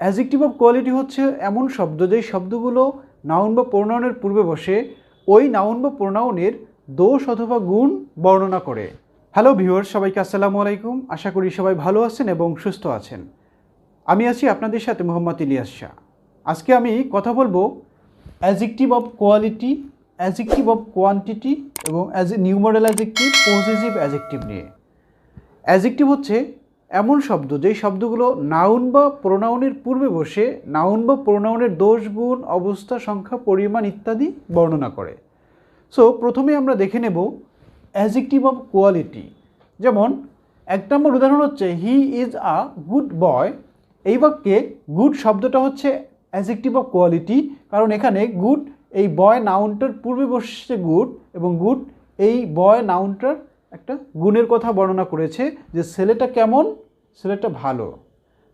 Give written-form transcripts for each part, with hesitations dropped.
Adjective of quality হচ্ছে এমন শব্দ যেই শব্দগুলো নাউন বা প্রোনাউনের পূর্বে বসে ওই নাউন বা প্রোনাউনের দোষ অথবা গুণ বর্ণনা করে। হ্যালো ভিউয়ার্স, সবাইকে আসসালামু আলাইকুম। আশা করি সবাই ভালো আছেন এবং সুস্থ আছেন। আমি আছি আপনাদের সাথে মোহাম্মদ ইলিয়াস শাহ। আজকে আমি কথা বলবো adjective of quality, adjective of quantity এবং নিউমারাল অ্যাডজেক্টিভ, পজেসিভ অ্যাডজেক্টিভ নিয়ে। অ্যাডজেক্টিভ হচ্ছে এমন শব্দ যেই শব্দগুলো নাউন বা প্রোনাউনের পূর্বে বসে নাউন বা প্রোনাউনের দোষ, গুণ, অবস্থা, সংখ্যা, পরিমাণ ইত্যাদি বর্ণনা করে। সো প্রথমে আমরা দেখে নেব অ্যাডজেক্টিভ অফ কোয়ালিটি। যেমন এক নম্বর উদাহরণ হচ্ছে he is a good boy. এই বাক্যে গুড শব্দটা হচ্ছে অ্যাডজেক্টিভ অফ কোয়ালিটি, কারণ এখানে গুড এই বয় নাউনটার পূর্বে বসছে গুড, এবং গুড এই বয় নাউনটার একটা গুণের কথা বর্ণনা করেছে যে ছেলেটা কেমন, ছেলেটা ভালো।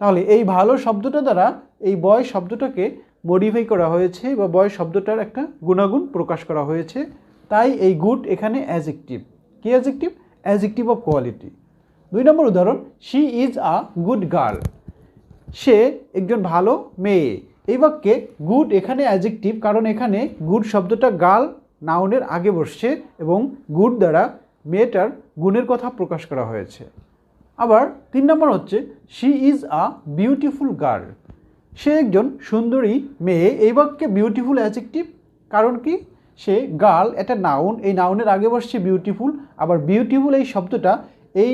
তাহলে এই ভালো শব্দটা দ্বারা এই বয় শব্দটাকে মডিফাই করা হয়েছে বা বয় শব্দটার একটা গুণাগুণ প্রকাশ করা হয়েছে, তাই এই গুড এখানে অ্যাডজেক্টিভ। কি অ্যাডজেক্টিভ? Adjective of quality. 2 নম্বর উদাহরণ she is a good girl. সে একজন ভালো মেয়ে। এই বাক্যে গুড এখানে অ্যাডজেক্টিভ, কারণ এখানে গুড শব্দটা গার্ল নাউনের আগে বসছে এবং গুড দ্বারা মেয়েটার গুণের কথা প্রকাশ করা হয়েছে। আবার 3 নম্বর হচ্ছে she is a beautiful girl. সে একজন সুন্দরী মেয়ে। এই বাক্যে বিউটিফুল অ্যাডজেক্টিভ, কারণ কি সে গার্ল এটা নাউন, এই নাউনের আগে বসছে বিউটিফুল। আবার বিউটিফুল এই শব্দটা এই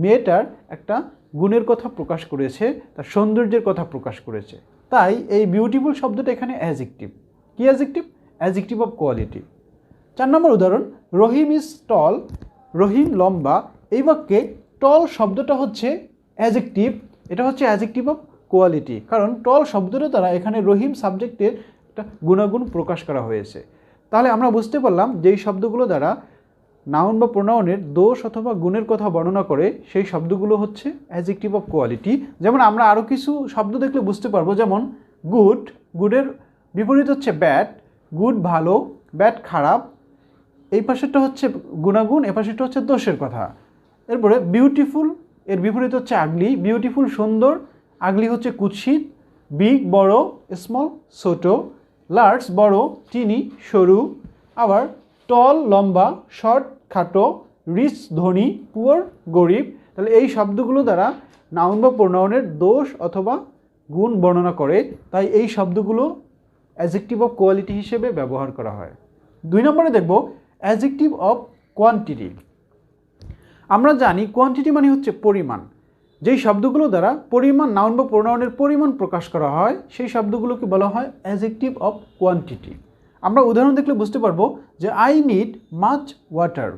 মেয়েটার একটা গুণের কথা প্রকাশ করেছে, তার সৌন্দর্যের কথা প্রকাশ করেছে, তাই এই বিউটিফুল শব্দটা এখানে অ্যাডজেক্টিভ। কি অ্যাডজেক্টিভ? Adjective of quality. 4 নম্বর উদাহরণ রহিম ইজ টল। রহিম লম্বা। এই বাক্যে টল শব্দটা হচ্ছে অ্যাডজেক্টিভ, এটা হচ্ছে অ্যাডজেক্টিভ অফ কোয়ালিটি, কারণ টল শব্দটা দ্বারা এখানে রহিম সাবজেক্টের একটা গুণাগুণ প্রকাশ করা হয়েছে। তাহলে আমরা বুঝতে পারলাম যেই শব্দগুলো দ্বারা নাউন বা প্রোনাউনের দোষ অথবা গুণের কথা বর্ণনা করে সেই শব্দগুলো হচ্ছে অ্যাডজেক্টিভ অফ কোয়ালিটি। যেমন আমরা আরও কিছু শব্দ দেখলে বুঝতে পারবো, যেমন গুড, গুডের বিপরীত হচ্ছে ব্যাড। গুড ভালো, ব্যাড খারাপ। এই পাশেরটা হচ্ছে গুণাগুণ, এ পাশেরটা হচ্ছে দোষের কথা। এরপরে বিউটিফুল, এর বিপরীত হচ্ছে আগলি। বিউটিফুল সুন্দর, আগলি হচ্ছে কুৎসিত। বিগ বড়, স্মল ছোট। লার্জ বড়, টিনি সরু। আবার টল লম্বা, শর্ট খাটো। রিচ ধনী, পুয়ার গরিব। তাহলে এই শব্দগুলো দ্বারা নাউন বা প্রোনাউনের দোষ অথবা গুণ বর্ণনা করে, তাই এই শব্দগুলো অ্যাডজেক্টিভ অফ কোয়ালিটি হিসেবে ব্যবহার করা হয়। 2 নম্বরে দেখব অ্যাডজেক্টিভ অফ কোয়ান্টিটি। আমরা জানি কোয়ান্টিটি মানে হচ্ছে পরিমাণ। যেই শব্দগুলো দ্বারা পরিমাণ নাউন বা প্রোনাউনের পরিমাণ প্রকাশ করা হয় সেই শব্দগুলোকে বলা হয় অ্যাডজেক্টিভ অফ কোয়ান্টিটি। আমরা উদাহরণ দেখলে বুঝতে পারবো যে আই নিড মাচ ওয়াটার।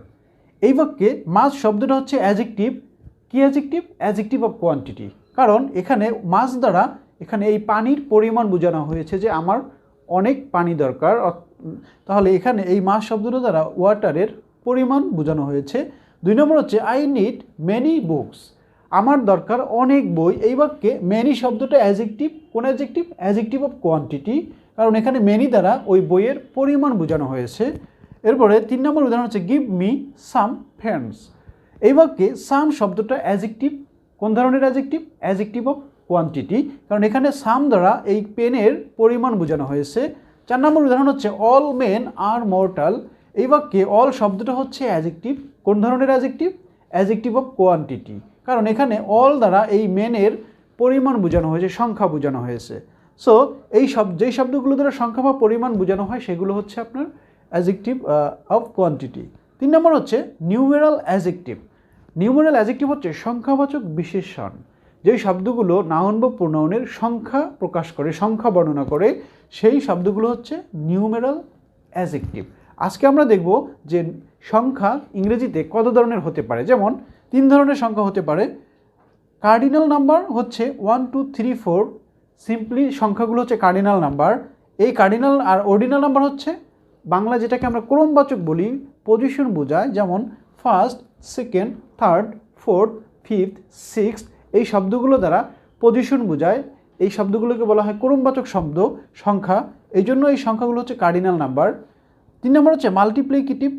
এই বাক্যে মাছ শব্দটা হচ্ছে অ্যাডজেক্টিভ। কি অ্যাডজেক্টিভ? অ্যাডজেক্টিভ অফ কোয়ান্টিটি, কারণ এখানে মাছ দ্বারা এখানে এই পানির পরিমাণ বোঝানো হয়েছে যে আমার অনেক পানি দরকার। তাহলে এখানে এই মাছ শব্দটা দ্বারা ওয়াটারের পরিমাণ বোঝানো হয়েছে। 2 নম্বর হচ্ছে আই নিড মেনি বুকস। আমার দরকার অনেক বই। এই বাক্যে মেনি শব্দটা অ্যাডজেক্টিভ। কোন অ্যাডজেক্টিভ? অ্যাডজেক্টিভ অফ কোয়ান্টিটি, কারণ এখানে মেনি দ্বারা ওই বইয়ের পরিমাণ বোঝানো হয়েছে। এরপরে 3 নম্বর উদাহরণ হচ্ছে গিভ মি সাম ফ্রেন্ডস। এই বাক্যে সাম শব্দটা অ্যাডজেক্টিভ। কোন ধরনের অ্যাডজেক্টিভ? অ্যাডজেক্টিভ অফ কোয়ান্টিটি, কারণ এখানে সাম দ্বারা এই পেনের পরিমাণ বোঝানো হয়েছে। 4 নম্বর উদাহরণ হচ্ছে অল মেন আর মর্টাল। এই বাক্যে অল শব্দটা হচ্ছে অ্যাডজেক্টিভ। কোন ধরনের অ্যাডজেক্টিভ? অ্যাডজেক্টিভ অফ কোয়ান্টিটি, কারণ এখানে অল দ্বারা এই মেনের পরিমাণ বোঝানো হয়েছে, সংখ্যা বোঝানো হয়েছে। সো যেই শব্দগুলো দ্বারা সংখ্যা বা পরিমাণ বোঝানো হয় সেগুলো হচ্ছে আপনার অ্যাডজেক্টিভ অফ কোয়ান্টিটি। 3 নম্বর হচ্ছে নিউমেরাল অ্যাডজেক্টিভ। নিউমেরাল অ্যাডজেক্টিভ হচ্ছে সংখ্যাবাচক বিশেষণ। যেই শব্দগুলো নাউন বা প্রোনাউনের সংখ্যা প্রকাশ করে, সংখ্যা বর্ণনা করে, সেই শব্দগুলো হচ্ছে নিউমেরাল অ্যাডজেক্টিভ। আজকে আমরা দেখব যে সংখ্যা ইংরেজিতে কত ধরনের হতে পারে। যেমন 3 ধরনের সংখ্যা হতে পারে। কার্ডিনাল নাম্বার হচ্ছে 1 2 3 4। সিম্পলি সংখ্যাগুলো হচ্ছে কার্ডিনাল নাম্বার। এই কার্ডিনাল আর অর্ডিনাল নাম্বার হচ্ছে বাংলা যেটাকে আমরা ক্রমবাচক বলি, পজিশন বোঝায়। যেমন first, second, third, fourth, fifth, sixth. এই শব্দগুলো দ্বারা পজিশন বোঝায়। এই শব্দগুলোকে বলা হয় ক্রমবাচক শব্দ, সংখ্যা। এই জন্য এই সংখ্যাগুলো হচ্ছে কার্ডিনাল নাম্বার। 3 নম্বর হচ্ছে মাল্টিপ্লিকেটিভ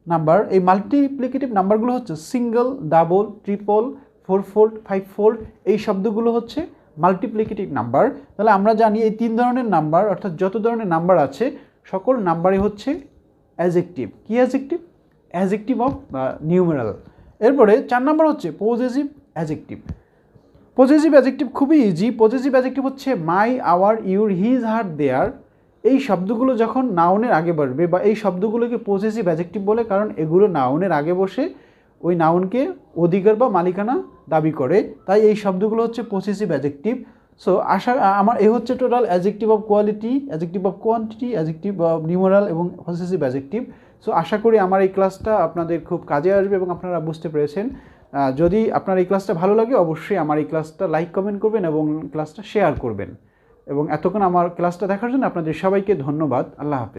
নাম্বার। এই মাল্টিপ্লিকেটিভ নাম্বারগুলো হচ্ছে single, double, triple, 4 fold, 5 fold. এই শব্দগুলো হচ্ছে মাল্টিপ্লিকেটিভ নাম্বার। তাহলে আমরা জানি এই 3 ধরনের নাম্বার অর্থাৎ যত ধরনের নাম্বার আছে সকল নাম্বারই হচ্ছে অ্যাডজেক্টিভ। কি অ্যাডজেক্টিভ? Adjective of numeral. এরপরে 4 নাম্বার হচ্ছে পজেসিভ অ্যাডজেক্টিভ। পজেসিভ অ্যাডজেক্টিভ খুবই ইজি। পজেসিভ অ্যাডজেক্টিভ হচ্ছে মাই, আওয়ার, ইউর, হিজ, হার, দেয়ার। এই শব্দগুলো যখন নাউনের আগে বসবে বা এই শব্দগুলোকে পজেসিভ অ্যাডজেক্টিভ বলে, কারণ এগুলো নাউনের আগে বসে ওই নাউনকে অধিকার বা মালিকানা দাবি করে, তাই এই শব্দগুলো হচ্ছে পজেসিভ অ্যাডজেক্টিভ। সো আমার এই হচ্ছে total adjective of quality, adjective of quantity, adjective of numeral এবং পজেসিভ অ্যাডজেক্টিভ। সো আশা করি আমার এই ক্লাসটা আপনাদের খুব কাজে আসবে এবং আপনারা বুঝতে পেরেছেন। যদি আপনার এই ক্লাসটা ভালো লাগে অবশ্যই আমার এই ক্লাসটা লাইক কমেন্ট করবেন এবং ক্লাসটা শেয়ার করবেন। এবং এতক্ষণ আমার ক্লাসটা দেখার জন্য আপনাদের সবাইকে ধন্যবাদ। আল্লাহ হাফেজ।